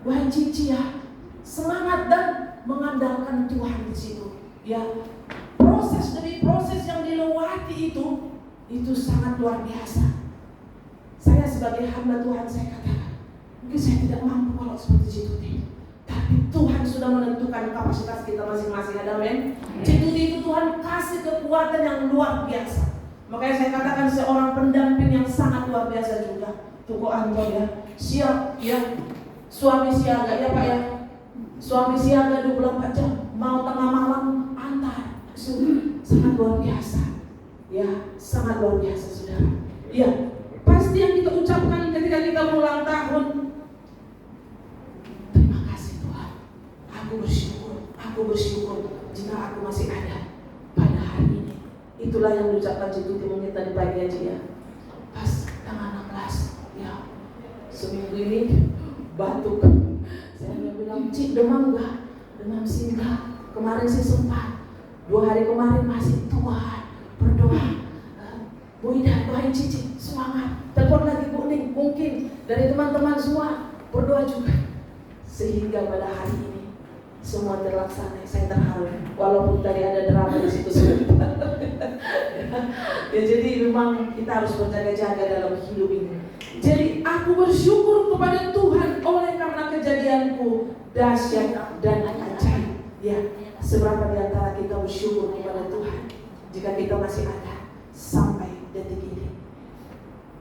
wahai Cici ya, semangat dan mengandalkan Tuhan di situ. Ya, proses demi proses yang dilewati itu sangat luar biasa. Saya sebagai hamba Tuhan, saya katakan, mungkin saya tidak mampu kalau seperti Cici. Tapi Tuhan sudah menentukan kapasitas kita masing-masing. Amin. Cici itu Tuhan kasih kekuatan yang luar biasa. Makanya saya katakan seorang pendamping yang sangat luar biasa juga. Tuko Anton ya, siap ya, suami siaga ya Pak ya. Suami siaga 24 jam, mau tengah malam antar. Sangat luar biasa. Ya, sangat luar biasa saudara. Ya, pasti yang kita ucapkan ketika kita ulang tahun, terima kasih Tuhan. Aku bersyukur jika aku masih ada pada hari ini. Itulah yang diucapkan Cici mungkin tadi pagi aja ya. Pas tanggal 16 ya, seminggu ini batuk. Saya bilang, Cik demam enggak? Demam sih enggak. Kemarin sih sempat. 2 hari kemarin masih Tuhan berdoa. Bu Ida, doain Cici, semangat. Telepon lagi Bu Ning, mungkin dari teman-teman semua berdoa juga. Sehingga pada hari ini semua terlaksana. Saya terharu. Walaupun tadi ada drama di situ sebentar. Ya, jadi memang kita harus berjaga-jaga dalam hidup ini. Jadi aku bersyukur kepada Tuhan oleh karena kejadianku dahsyat dan ajaib. Ya, seberapa di antara kita bersyukur kepada Tuhan jika kita masih ada sampai detik ini.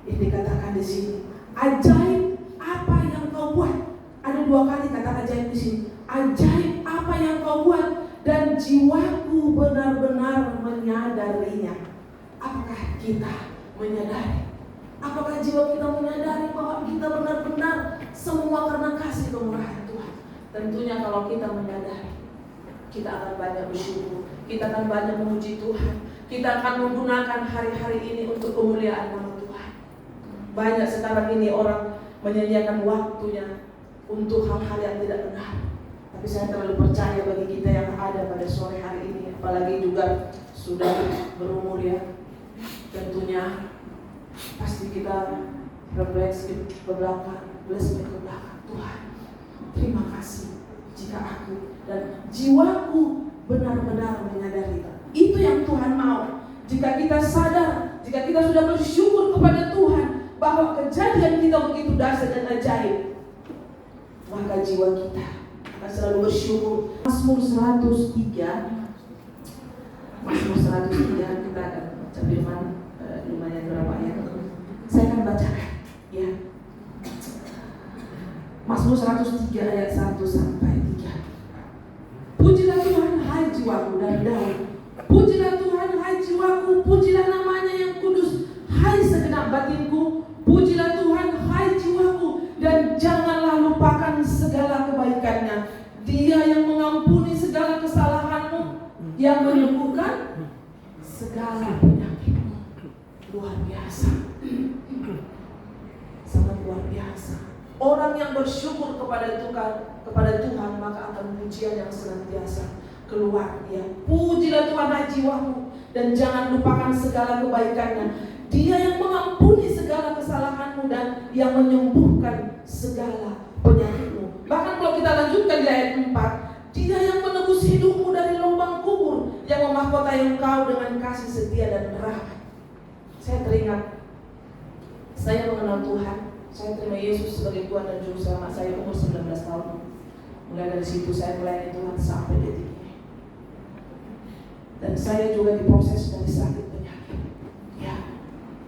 Ini dikatakan di sini, ajaib apa yang kau buat. Ada 2 kali kata ajaib di sini. Ajaib apa yang kau buat dan jiwaku benar-benar menyadarinya. Apakah kita menyadari? Apakah jiwa kita menyadari bahwa kita benar-benar semua karena kasih kemurahan Tuhan? Tentunya kalau kita menyadari, kita akan banyak bersyukur, kita akan banyak memuji Tuhan, kita akan menggunakan hari-hari ini untuk kemuliaan nama Tuhan. Banyak sekarang ini orang menyediakan waktunya untuk hal-hal yang tidak benar. Tapi saya terlalu percaya bagi kita yang ada pada sore hari ini, apalagi juga sudah berumur ya, tentunya pasti kita refleksi ke belakang, flashback ke belakang. Tuhan, terima kasih jika aku dan jiwaku benar-benar menyadari itu yang Tuhan mau. Jika kita sadar, jika kita sudah bersyukur kepada Tuhan bahwa kejadian kita begitu dahsyat dan ajaib, maka jiwa kita akan selalu bersyukur. Mazmur 103 kita akan baca firman lumayan berapa ayat. Saya akan bacakan ya. Mazmur 103 ayat 1 sampai 3. Pujilah Tuhan hai jiwaku, dan Daud. Pujilah Tuhan hai jiwaku, pujilah namanya yang kudus hai segenap batinku. Pujilah Tuhan hai jiwaku, dan janganlah lupakan segala kebaikannya. Dia yang mengampuni segala kesalahanmu, yang menyembuhkan segala penyakitmu. Luar biasa, sangat luar biasa. Orang yang bersyukur kepada Tuhan maka akan pujian yang senantiasa keluar dia. Pujilah Tuhan hai jiwaku, dan jangan lupakan segala kebaikannya. Dia yang mengampuni segala kesalahanmu dan yang menyembuhkan segala penyakitmu. Bahkan kalau kita lanjutkan di ayat 4, Dia yang menebus hidupmu dari lubang kubur, yang memahkotai engkau dengan kasih setia dan rahmat. Saya teringat, saya mengenal Tuhan, saya terima Yesus sebagai Tuhan dan Juru Selamat saya umur 19 tahun. Mulai dari situ saya melayani Tuhan sampai detik ini. Dan saya juga diproses dari sakit penyakit. Ya,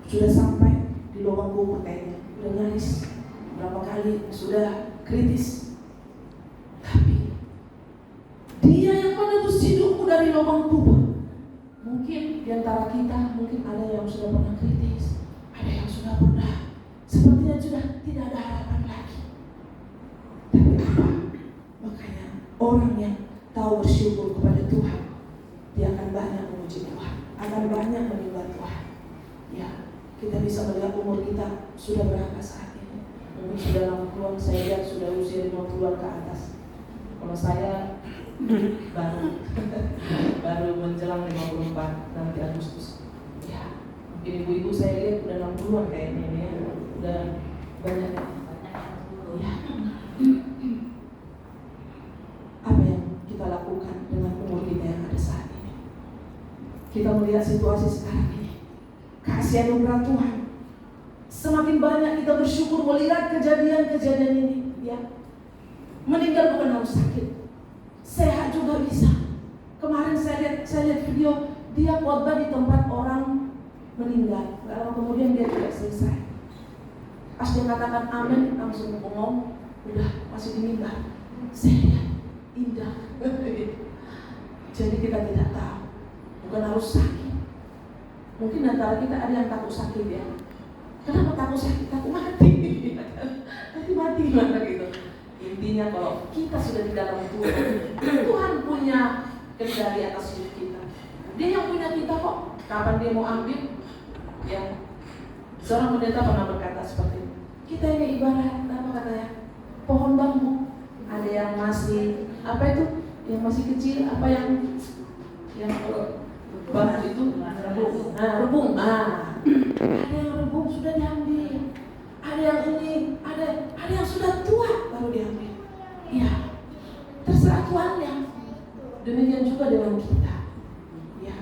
sudah sampai di lubang kubur kayaknya, udah nyaris berapa kali, sudah kritis. Tapi Dia yang menebus hidupmu dari lubang kubur. Mungkin di antara kita, mungkin ada yang sudah pernah kritis, ada yang sudah pernah sepertinya sudah tidak ada harapan lagi. Tapi apa? Makanya orang yang tahu bersyukur kepada Tuhan, dia akan banyak memuji Tuhan, akan banyak menyembah Tuhan. Ya, kita bisa melihat umur kita sudah berapa saat ini. Mungkin sudah 60-an, saya lihat sudah usia 50-an ke atas. Kalau saya baru menjelang 54 nanti Agustus. Ya, mungkin ibu-ibu saya lihat udah 60-an kayaknya ini ya. Udah banyak. Ya. kita melihat situasi sekarang ini, kasih anugerah Tuhan, semakin banyak kita bersyukur melihat kejadian-kejadian ini. Ya, meninggal bukan harus sakit, sehat juga bisa. Kemarin saya lihat video, dia khotbah di tempat orang meninggal, lalu kemudian dia tidak selesai. Pas dia katakan amin, langsung ngomong, udah masih meninggal. Saya lihat indah. Jadi kita tidak tahu, bukan harus sakit. Mungkin antara kita ada yang takut sakit ya. Kenapa takut sakit? Takut mati. Nanti mati gimana gitu. Intinya kalau kita sudah di dalam Tuhan, Tuhan punya kendali atas hidup kita. Dia yang punya kita kok. Kapan dia mau ambil? Ya. Seorang pendeta pernah berkata seperti ini. Kita ini ibarat apa katanya? Pohon bambu. Ada yang masih apa itu? Yang masih kecil, apa yang bahan itu rebung. Rebung. Ada yang rebung sudah diambil. Ada yang ini, ada yang sudah tua baru diambil. Ya, terserah Tuhannya. Demikian juga dengan kita. Ya,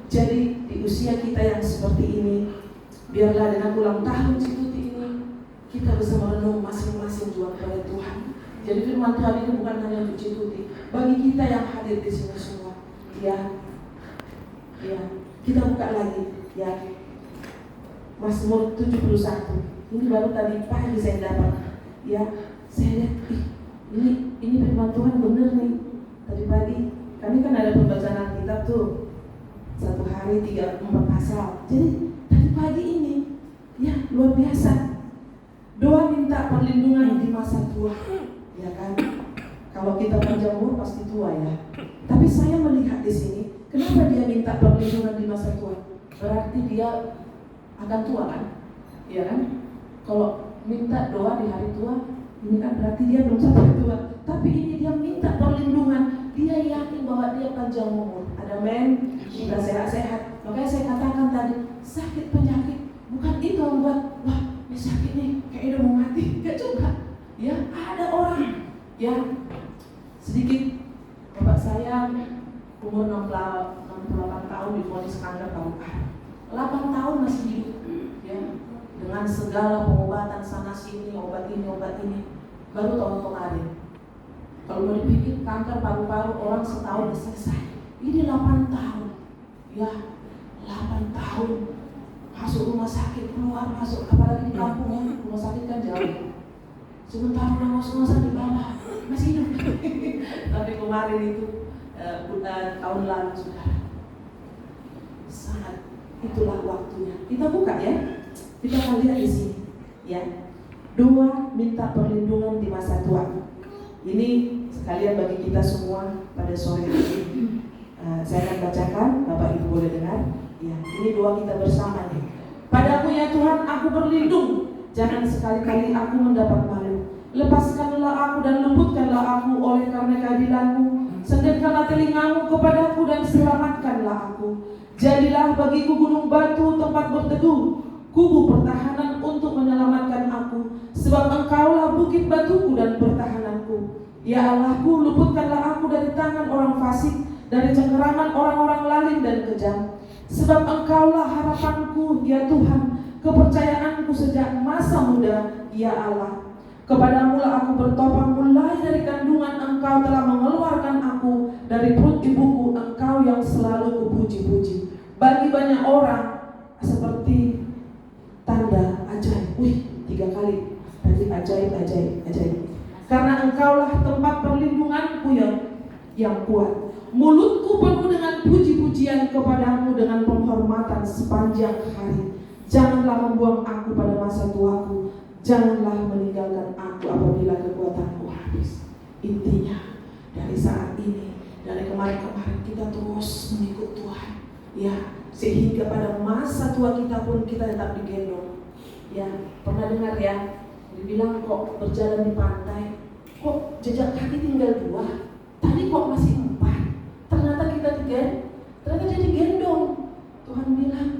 jadi di usia kita yang seperti ini, biarlah dengan ulang tahun Cituti ini kita bisa merenung masing-masing juga kepada Tuhan. Jadi firman Tuhan itu bukan hanya untuk Cituti, bagi kita yang hadir di sini semua. Ya, kita buka lagi. Ya, Mazmur 71. Ini baru tadi pagi saya dapat. Ya, saya lihat, ini firman Tuhan benar nih. Tadi pagi kami kan ada pembacaan Alkitab tuh, 1 hari 3-4 pasal. Jadi tadi pagi ini, ya luar biasa. Doa minta perlindungan di masa tua, ya kan? Kalau kita panjang umur pasti tua ya. Tapi saya melihat di sini, kenapa dia minta perlindungan di masa tua? Berarti dia akan tua kan? Ya kan? Kalau minta doa di hari tua, ini kan berarti dia belum sampai tua. Tapi ini dia minta perlindungan. Dia yakin bahwa dia panjang umur. Ada men, sudah sehat-sehat. Makanya saya katakan tadi, sakit penyakit bukan itu yang membuat wah ini sakit nih, kayak udah mau mati. Gak juga. Ya ada orang yang sedikit. Bapak saya umur 68 tahun divonis kanker paru-paru. 8 tahun masih hidup. Ya. Dengan segala pengobatan sana sini, obat ini, baru tahun kemarin. Kalau mau dipikir kanker paru-paru orang setahun selesai. Ini 8 tahun, ya 8 tahun masuk rumah sakit, keluar masuk, apalagi di kampung ya, rumah sakit kan jauh. Sebentar udah masuk rumah sakit masih hidup. Tapi kemarin itu tahun lalu saudara. Sangat itulah waktunya. Kita buka ya. Kita akan lihat di sini, ya. Doa minta perlindungan di masa tua. Ini sekalian bagi kita semua pada sore ini. Saya akan bacakan, Bapak Ibu boleh dengar. Ya, ini doa kita bersama nih. Padamu ya Tuhan, aku berlindung. Jangan sekali-kali aku mendapat malu. Lepaskanlah aku dan lembutkanlah aku oleh karena keadilan-Mu. Sendirikanlah telingamu kepadaku dan selamatkanlah aku. Jadilah bagiku gunung batu tempat berteduh, kubu pertahanan untuk menyelamatkan aku, sebab Engkaulah bukit batuku dan pertahananku. Ya Allahku, luputkanlah aku dari tangan orang fasik, dari cengkeraman orang-orang lalim dan kejam. Sebab Engkaulah harapanku, ya Tuhan, kepercayaanku sejak masa muda, ya Allah. Kepadamu-lah aku bertopang, mulai dari kandungan Engkau telah mengeluarkan aku, dari perut ibuku Engkau yang selalu kupuji-puji. Bagi banyak orang seperti tanda ajaib. 3 kali tadi ajaib. Karena Engkaulah tempat perlindunganku yang kuat. Mulutku penuh dengan puji-pujian kepadamu dengan penghormatan sepanjang hari. Janganlah membuang aku pada masa tuaku. Janganlah meninggalkan aku apabila kekuatanku habis. Intinya dari saat ini, dari kemarin-kemarin kita terus mengikut Tuhan. Ya, sehingga pada masa tua kita pun kita tetap digendong. Ya, pernah dengar ya, dibilang kok berjalan di pantai, kok jejak kaki tinggal 2, tadi kok masih 4. Ternyata kita ternyata jadi gendong. Tuhan bilang,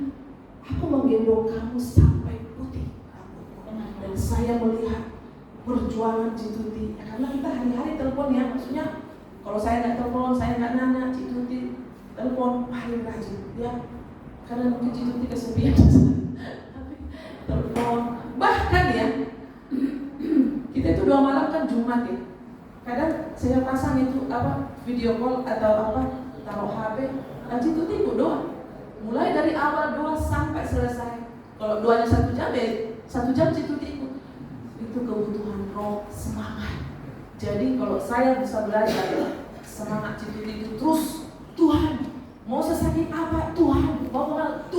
aku menggendong kamu sampai putih rambutmu. Dan saya melihat perjuangan Cituti, karena kita hari-hari telepon ya, maksudnya kalau saya nggak telepon, saya nggak nanya Cituti telepon paling rajin ya, karena mungkin itu tidak kesepian. Telepon, bahkan ya kita itu 2 malam kan Jumat ya, kadang saya pasang itu video call atau taruh HP, lanjut itu tidur doa, mulai dari awal doa sampai selesai. Kalau doanya 1 jam ya 1 jam situ tidur. Itu kebutuhan roh, semangat. Jadi kalau saya bisa belajar semangat itu terus, Tuhan mau sesakit apa, Tuhan mau kenal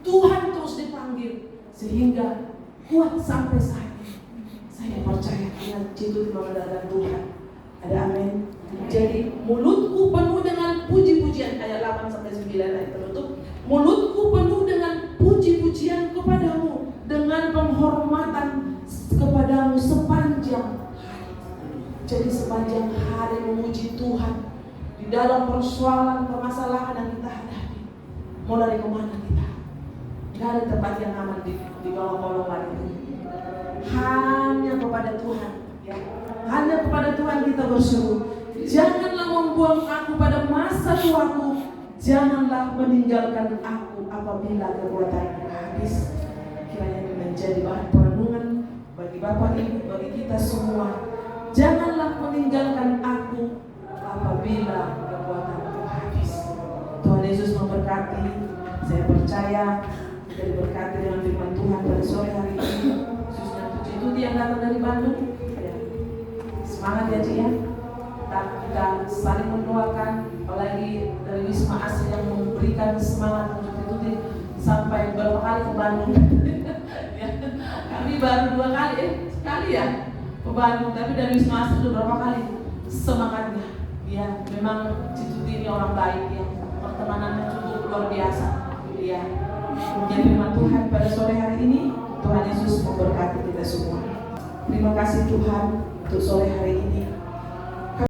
Tuhan terus dipanggil sehingga kuat sampai saat ini. Saya percaya karena itu mengenalkan Tuhan. Ada amin. Jadi mulutku penuh dengan puji-pujian, ayat 8-9 ayat penutup. Mulutku penuh dengan puji-pujian kepadamu, dengan penghormatan kepadamu sepanjang hari. Jadi sepanjang hari memuji Tuhan di dalam persoalan permasalahan yang kita hadapi. Mau lari kemana kita? Gak ada tempat yang aman di bawah kolongan itu. Hanya kepada Tuhan ya. Hanya kepada Tuhan kita berseru. Janganlah membuang aku pada masa tuaku, janganlah meninggalkan aku apabila kekuatanku habis. Kiranya ini menjadi bahan perenungan bagi Bapak Ibu, bagi kita semua. Janganlah meninggalkan aku apabila kekuatanku habis. Tuhan Yesus memberkati. Saya percaya kita diberkati dengan firman Tuhan pada sore hari ini, khususnya Tuti yang datang dari Bandung ya. Semangat ya Ci ya. Kita saling mendoakan, apalagi dari Wisma Asih yang memberikan semangat untuk Tuti sampai berapa kali ke Bandung. Ya. Kami baru 2 kali sekali ya ke Bandung, tapi dari Wisma Asih sudah berapa kali semangatnya. Ya, memang Tuti ini orang baik ya, pertemanannya cukup luar biasa. Ya. Jadi firman Tuhan pada sore hari ini, Tuhan Yesus memberkati kita semua. Terima kasih Tuhan untuk sore hari ini.